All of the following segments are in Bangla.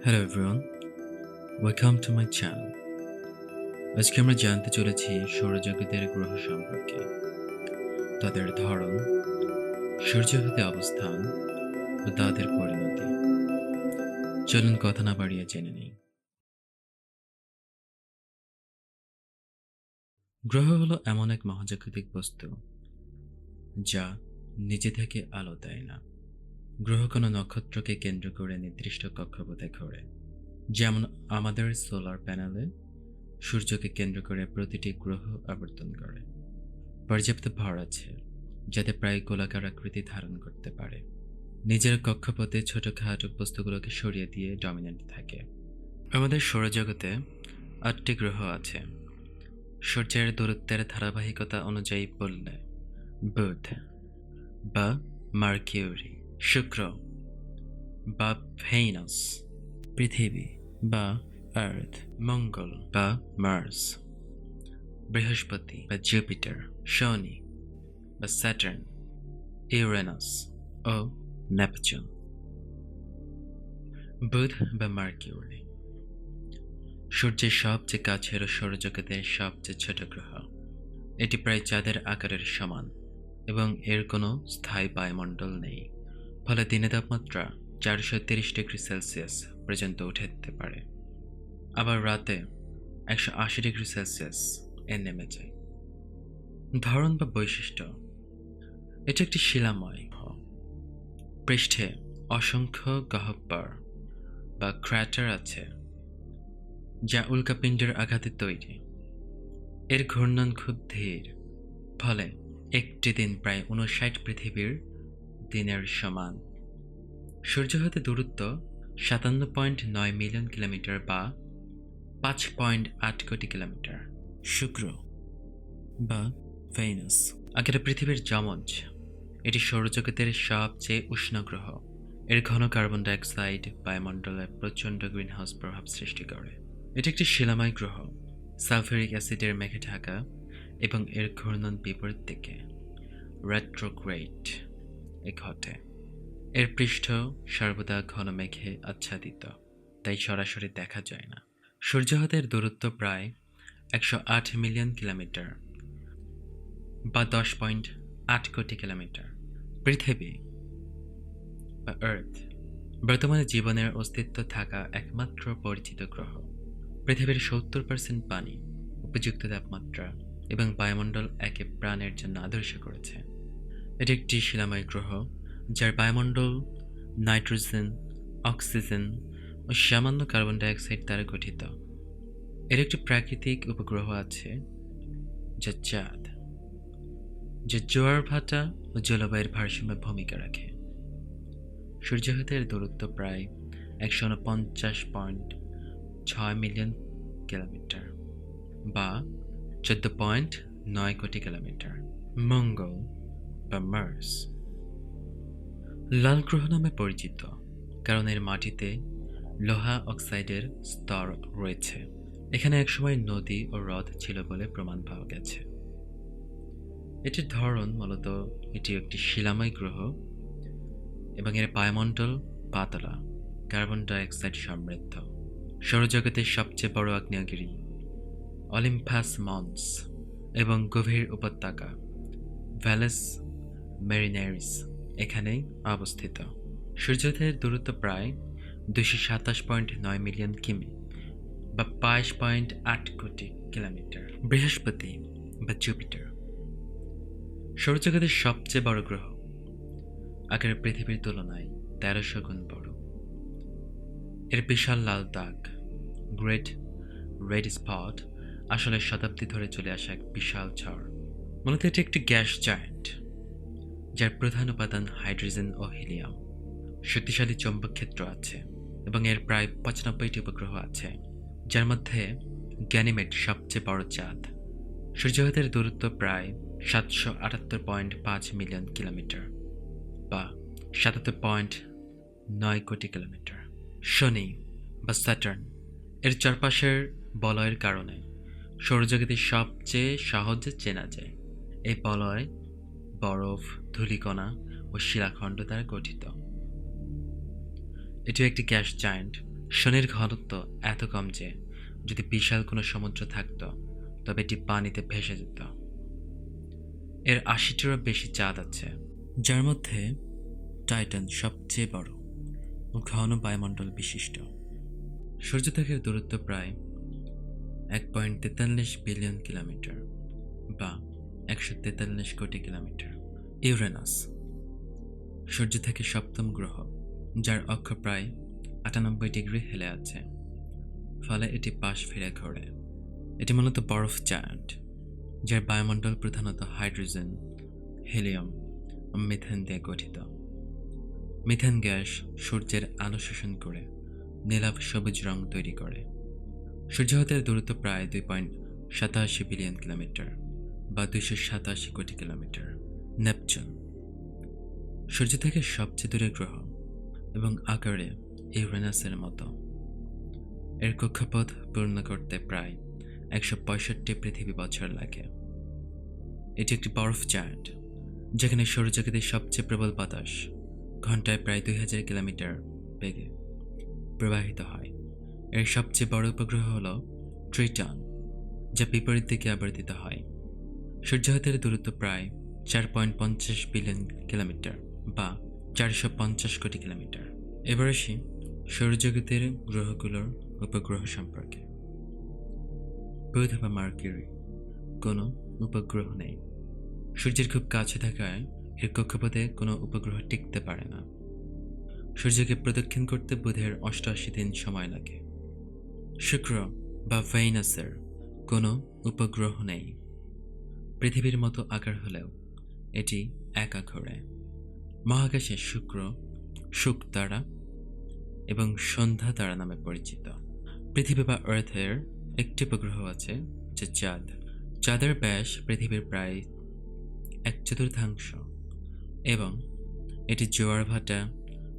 Hello everyone, welcome to my channel. আজকে আমরা জানতে চলেছি সৌরজগতের গ্রহ সম্পর্কে, তাদের ধরন, সূর্যপথে অবস্থান ও তাদের পরিণতি। চলুন কথা না বাড়িয়ে জেনে নেই। গ্রহ হলো এমন এক মহাজাগতিক বস্তু যা নিজে থেকে আলো দেয় না। গ্রহ কোনো নক্ষত্রকে কেন্দ্র করে নির্দিষ্ট কক্ষপথে ঘোরে, যেমন আমাদের সোলার প্যানেলে সূর্যকে কেন্দ্র করে প্রতিটি গ্রহ আবর্তন করে। পর্যাপ্ত ভর আছে যাতে প্রায় গোলাকার আকৃতি ধারণ করতে পারে। নিজের কক্ষপথে ছোটখাটো বস্তুগুলোকে সরিয়ে দিয়ে ডমিনেন্ট থাকে। আমাদের সৌরজগতে ৮টি গ্রহ আছে। সূর্যের দূরত্বের ধারাবাহিকতা অনুযায়ী বললে বুধ বা মার্কিউরি, শুক্র বা ভেনাস, পৃথিবী বা আর্থ, মঙ্গল বা মার্স, বৃহস্পতি বা জুপিটার, শনি বা স্যাটার্ন, ইউরেনাস ও নেপচুন। বুধ বা মার্কিউরি সূর্যের সবচেয়ে কাছের ও সৌরজগতের সবচেয়ে ছোট গ্রহ। এটি প্রায় চাঁদের আকারের সমান এবং এর কোনো স্থায়ী বায়ুমণ্ডল নেই, ফলে দিনে তাপমাত্রা 430°C পর্যন্ত উঠে যেতে পারে, আবার রাতে 180°C এ নেমে যায়। ধরন বা বৈশিষ্ট্য: এটি একটি শিলাময় গ্রহ। পৃষ্ঠে অসংখ্য গহ্বর বা ক্র্যাটার আছে যা উল্কাপিণ্ডের আঘাতে তৈরি। এর ঘূর্ণন খুব ধীর, ফলে একটি দিন প্রায় 59 পৃথিবীর দিনের সমান। সূর্য হতে দূরত্ব 57.9 মিলিয়ন কিলোমিটার বা 5.8 কোটি কিলোমিটার। শুক্র বা ভেনাস আকারে পৃথিবীর যমজ। এটি সৌরজগতের সবচেয়ে উষ্ণ গ্রহ। এর ঘন কার্বন ডাইঅক্সাইড বায়ুমণ্ডলে প্রচণ্ড গ্রিনহাউস প্রভাব সৃষ্টি করে। এটি একটি শিলাময় গ্রহ, সালফিউরিক অ্যাসিডের মেঘে ঢাকা এবং এর ঘূর্ণন বিপরীত দিকে রেট্রোগ্রেড এ ঘটে। এর পৃষ্ঠ সর্বদা ঘন মেঘে আচ্ছাদিত, তাই সরাসরি দেখা যায় না। সূর্য হতে এর দূরত্ব প্রায় 108 মিলিয়ন কিলোমিটার বা 10.8 কোটি কিলোমিটার। পৃথিবী বা আর্থ বর্তমানে জীবনের অস্তিত্ব থাকা একমাত্র পরিচিত গ্রহ। পৃথিবীর 70% পানি, উপযুক্ত তাপমাত্রা এবং বায়ুমণ্ডল একে প্রাণের জন্য আদর্শ করেছে। এটি একটি শিলাময় গ্রহ যার বায়ুমণ্ডল নাইট্রোজেন, অক্সিজেন ও সামান্য কার্বন ডাইঅক্সাইড দ্বারা গঠিত। এর একটি প্রাকৃতিক উপগ্রহ আছে যা চাঁদ, যা জোয়ার ভাটা ও জলবায়ুর ভারসাম্যে ভূমিকা রাখে। সূর্য হতে এর দূরত্ব প্রায় 149.6 মিলিয়ন কিলোমিটার বা 14.9 কোটি কিলোমিটার। মঙ্গল বা মার্স লাল গ্রহ নামে পরিচিত কারণ এর মাটিতে লোহা অক্সাইডের স্তর রয়েছে। এখানে একসময় নদী ও হ্রদ ছিল বলে প্রমাণ পাওয়া গেছে। এটির ধরন মূলত এটি একটি শিলাময় গ্রহ এবং এর বায়ুমণ্ডল পাতলা, কার্বন ডাইঅক্সাইড সমৃদ্ধ। সৌরজগতের সবচেয়ে বড় আগ্নেয়গিরি অলিম্পাস মন্স এবং গভীর উপত্যকা ভ্যালেস মেরিনেরিস এখানেই অবস্থিত। সূর্যের দূরত্ব প্রায় 227.9 মিলিয়ন কিমি বা 22.8 কোটি কিলোমিটার। বৃহস্পতি বা জুপিটার সৌরজগতের সবচেয়ে বড় গ্রহ, আকারে পৃথিবীর তুলনায় 1300 গুণ বড়। এর বিশাল লাল দাগ গ্রেট রেড স্পট আসলে শতাব্দী ধরে চলে আসা এক বিশাল ঝড়। মূলত এটি একটি গ্যাস জায়ান্ট যার প্রধান উপাদান হাইড্রোজেন ও হিলিয়াম। শক্তিশালী চৌম্বক ক্ষেত্র আছে এবং এর প্রায় 95টি উপগ্রহ আছে, যার মধ্যে গ্যানিমেড সবচেয়ে বড় চাঁদ। সূর্যের দূরত্ব প্রায় 778.5 মিলিয়ন কিলোমিটার বা 77.9 কোটি কিলোমিটার। শনি বা স্যাটার্ন এর চারপাশের বলয়ের কারণে সৌরজগতের সবচেয়ে সহজে চেনা যায়। এই বলয় বরফ, ধূলিকণা ও শিলাখণ্ড দ্বারা গঠিত। এটিও একটি গ্যাস জায়ান্ট শনির ঘনত্ব এত কম যে যদি বিশাল কোনো সমুদ্র থাকত তবে এটি পানিতে ভেসে যেত। এর ৮০টিরও বেশি চাঁদ আছে, যার মধ্যে টাইটান সবচেয়ে বড় ও ঘন বায়ুমণ্ডল বিশিষ্ট। সূর্য থেকে দূরত্ব প্রায় ১.৪৩ বিলিয়ন কিলোমিটার বা ১৪৩ কোটি কিলোমিটার। ইউরেনাস সূর্য থেকে সপ্তম গ্রহ, যার অক্ষ প্রায় ৯৮ ডিগ্রি হেলে আছে, ফলে এটি পাশ ফিরে ঘোরে। এটি মূলত বরফ জায়ান্ট, যার বায়ুমণ্ডল প্রধানত হাইড্রোজেন, হিলিয়াম ও মিথেন দিয়ে গঠিত। মিথেন গ্যাস সূর্যের আলো শোষণ করে নীলাভ সবুজ রং তৈরি করে। সূর্যাহতের দূরত্ব প্রায় ২.৮৭ বিলিয়ন কিলোমিটার বা ২৮৭ কোটি কিলোমিটার। নেপচুন সূর্য থেকে সবচেয়ে দূরের গ্রহ এবং আকারে ইউরেনাসের মতো। এর কক্ষপথ পূর্ণ করতে প্রায় ১৬৫ পৃথিবী বছর লাগে। এটি একটি বরফ জায়ান্ট, যেখানে সৌরজগতের সবচেয়ে প্রবল বাতাস ঘন্টায় প্রায় ২০০০ কিলোমিটার বেগে প্রবাহিত হয়। এর সবচেয়ে বড় উপগ্রহ হল ট্রিটন, যা বিপরীত দিকে আবর্তিত হয়। সূর্যাহতের দূরত্ব প্রায় ৪.৫০ বিলিয়ন কিলোমিটার বা ৪৫০ কোটি কিলোমিটার। এবার আসি সৌরজগতের গ্রহগুলোর উপগ্রহ সম্পর্কে। বুধ বা মার্কিউরি কোনো উপগ্রহ নেই। সূর্যের খুব কাছে থাকায় এর কক্ষপথে কোনো উপগ্রহ টিকতে পারে না। সূর্যকে প্রদক্ষিণ করতে বুধের ৮৮ দিন সময় লাগে। শুক্র বা ভেনাসের কোনো উপগ্রহ নেই। পৃথিবীর মতো আকার হলেও এটি একা ঘোরে। মহাকাশে শুক্র শুকতারা এবং সন্ধ্যা তারা নামে পরিচিত। পৃথিবী বা আর্থের একটি উপগ্রহ আছে, যা চাঁদ। চাঁদের ব্যাস পৃথিবীর প্রায় ১/৪ এবং এটি জোয়ার ভাটা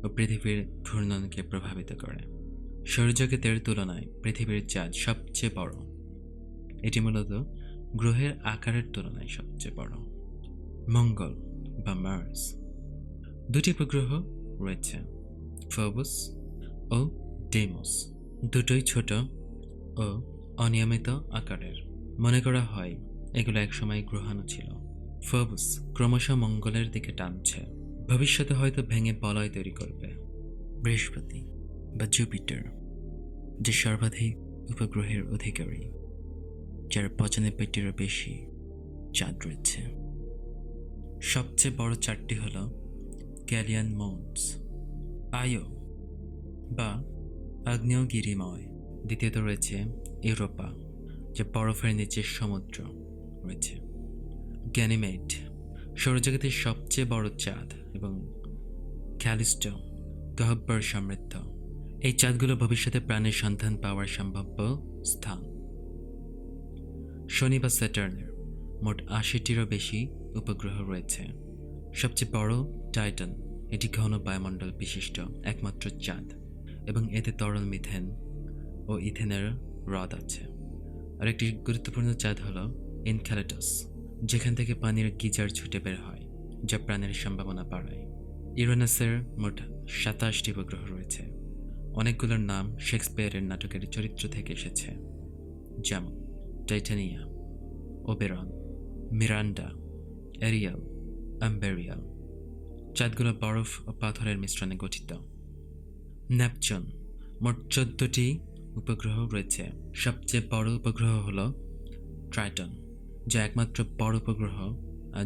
ও পৃথিবীর ঘূর্ণনকে প্রভাবিত করে। সৌরজগতের তুলনায় পৃথিবীর চাঁদ সবচেয়ে বড়। এটি মূলত গ্রহের আকারের তুলনায় সবচেয়ে বড়। মঙ্গল বা মার্স দুটি উপগ্রহ রয়েছে, ফোবস ও ডেমোস। দুটোই ছোট ও অনিয়মিত আকারের। মনে করা হয় এগুলো একসময় গ্রহাণু ছিল। ফোবস ক্রমশ মঙ্গলের দিকে টানছে, ভবিষ্যতে হয়তো ভেঙে বলয় তৈরি করবে। বৃহস্পতি বা জুপিটার, যে সর্বাধিক উপগ্রহের অধিকারী, যার ৯৫টিরও বেশি চাঁদ রয়েছে। সবচেয়ে বড় চারটি হল গ্যালিয়ান মৌন্স, আয়ো বা আগ্নেয়গিরিময়। দ্বিতীয়ত রয়েছে ইউরোপা, যা বরফের নিচের সমুদ্র রয়েছে। গ্যানিমেড সৌরজগতের সবচেয়ে বড় চাঁদ এবং ক্যালিস্টো গহ্বর সমৃদ্ধ। এই চাঁদগুলো ভবিষ্যতে প্রাণের সন্ধান পাওয়ার সম্ভাব্য স্থান। শনি বা স্যাটার্নের মোট ৮০টিরও বেশি উপগ্রহ রয়েছে। সবচেয়ে বড় টাইটান, এটি ঘন বায়ুমণ্ডল বিশিষ্ট একমাত্র চাঁদ এবং এতে তরল মিথেন ও ইথেনের হ্রদ আছে। আর একটি গুরুত্বপূর্ণ চাঁদ হল এনকেলেডাস, যেখান থেকে পানির গিজার ছুটে বের হয়, যা প্রাণের সম্ভাবনা বাড়ায়। ইউরেনাসের মোট ২৭টি উপগ্রহ রয়েছে। অনেকগুলোর নাম শেক্সপিয়ারের নাটকের চরিত্র থেকে এসেছে, যেমন টাইটানিয়া, ওবেরন, মিরান্ডা, এরিয়াল, আম্বেরিয়াল। চাঁদগুলো বরফ ও পাথরের মিশ্রণে গঠিত। নেপচুন মোট ১৪টি উপগ্রহ রয়েছে। সবচেয়ে বড় উপগ্রহ হল ট্রাইটন, যা একমাত্র বড় উপগ্রহ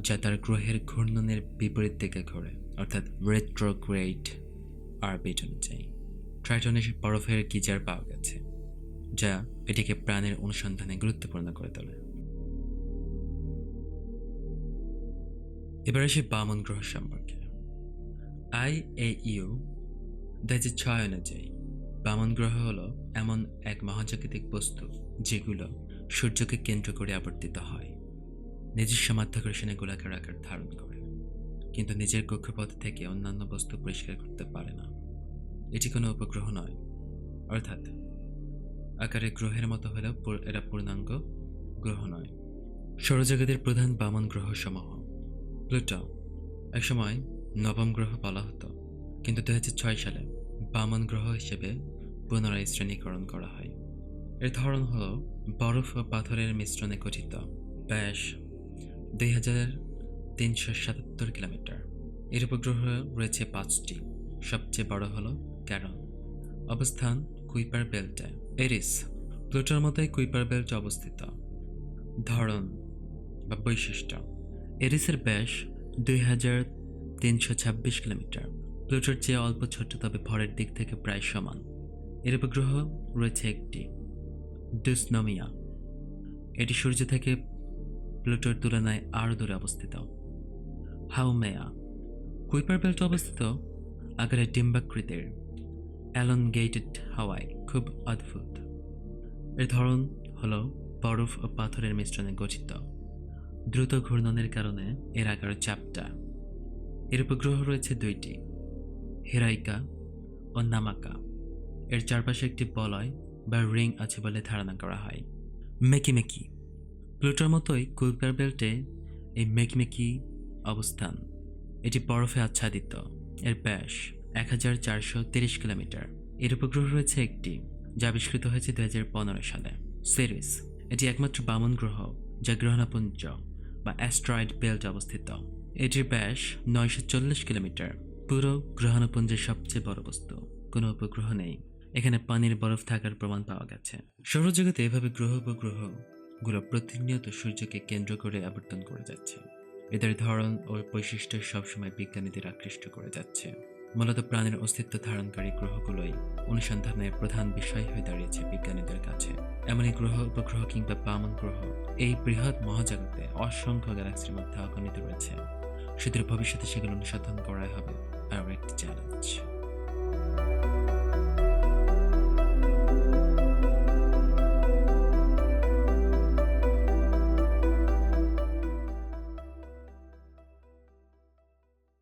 যা তার গ্রহের ঘূর্ণনের বিপরীত দিকে ঘোরে, অর্থাৎ রেট্রোগ্রেড অরবিট অনুযায়ী। ট্রাইটনের বরফের গিজার পাওয়া গেছে, যা এটিকে প্রাণের অনুসন্ধানে গুরুত্বপূর্ণ করে তোলে। এবার আসি বামন গ্রহ সম্পর্কে। IAEO ২০০৬ অনুযায়ী বামন গ্রহ হল এমন এক মহাজাগতিক বস্তু যেগুলো সূর্যকে কেন্দ্র করে আবর্তিত হয়, নিজস্ব মাধ্যাকর্ষণে গোলাকার আকার ধারণ করে, কিন্তু নিজের কক্ষপথ থেকে অন্যান্য বস্তু পরিষ্কার করতে পারে না। এটি কোনো উপগ্রহ নয়, অর্থাৎ আকারে গ্রহের মতো হলেও এরা পূর্ণাঙ্গ গ্রহ নয়। সৌরজগতের প্রধান বামন গ্রহ সমূহ: প্লুটো একসময় নবম গ্রহ বলা হতো, কিন্তু ২০০৬ সালে বামন গ্রহ হিসেবে পুনরায় শ্রেণীকরণ করা হয়। এর ধরন হল বরফ ও পাথরের মিশ্রণে গঠিত। ব্যাস 2377 কিলোমিটার। এর উপগ্রহ রয়েছে 5টি। সবচেয়ে বড় হল ক্যারন। অবস্থান কুইপার বেল্টে। এরিস প্লুটোর মতোই কুইপার বেল্টে অবস্থিত। ধরন বা বৈশিষ্ট্য: এরিসের ব্যাস 2326 কিলোমিটার। প্লুটোর চেয়ে অল্প ছোট, তবে ভরের দিক থেকে প্রায় সমান। এর উপগ্রহ রয়েছে একটি, ডুসনোমিয়া। এটি সূর্য থেকে প্লুটোর তুলনায় আরও দূরে অবস্থিত। হাউমেয়া কুইপার বেল্টে অবস্থিত, আকারে ডিম্বাকৃতির, অ্যালনগেটেড হাওয়ায় খুব অদ্ভুত। এর ধরন হল বরফ ও পাথরের মিশ্রণে গঠিত। দ্রুত ঘূর্ণনের কারণে এর আকার চাপটা। এর উপগ্রহ রয়েছে 2টি, হেরাইকা ও নামাকা। এর চারপাশে একটি বলয় বা রিং আছে বলে ধারণা করা হয়। মেকিমেকি প্লুটোর মতোই কুইপার বেল্টে এই মেকিমেকি অবস্থান। এটি বরফে আচ্ছাদিত। এর ব্যাস 1430 কিলোমিটার। এর উপগ্রহ রয়েছে একটি, যা আবিষ্কৃত হয়েছে 2015 সালে। সিরিস এটি একমাত্র বামন গ্রহ যা গ্রহাণুপুঞ্জ বা অ্যাস্ট্রয়েড বেল্টে অবস্থিত। এটির ব্যাস 940 কিলোমিটার। পুরো গ্রহাণুপুঞ্জের সবচেয়ে বড় বস্তু। কোনো উপগ্রহ নেই। এখানে পানির বরফ থাকার প্রমাণ পাওয়া গেছে। সৌরজগতে এভাবে গ্রহ উপগ্রহগুলো প্রতিনিয়ত সূর্যকে কেন্দ্র করে আবর্তন করে যাচ্ছে। এদের ধরন ও বৈশিষ্ট্য সবসময় বিজ্ঞানীদের আকৃষ্ট করে যাচ্ছে। মূলত প্রাণের অস্তিত্ব ধারণকারী গ্রহগুলোই অনুসন্ধানের প্রধান বিষয় হয়ে দাঁড়িয়েছে বিজ্ঞানীদের কাছে। এমনই গ্রহ, উপগ্রহ কিংবা বামন গ্রহ এই বৃহৎ মহাজগতে অসংখ্য গ্যালাক্সির মধ্যে অগণিত রয়েছে। সুদূর ভবিষ্যতে সেগুলো অনুসন্ধান করাই হবে আরও একটি চ্যালেঞ্জ।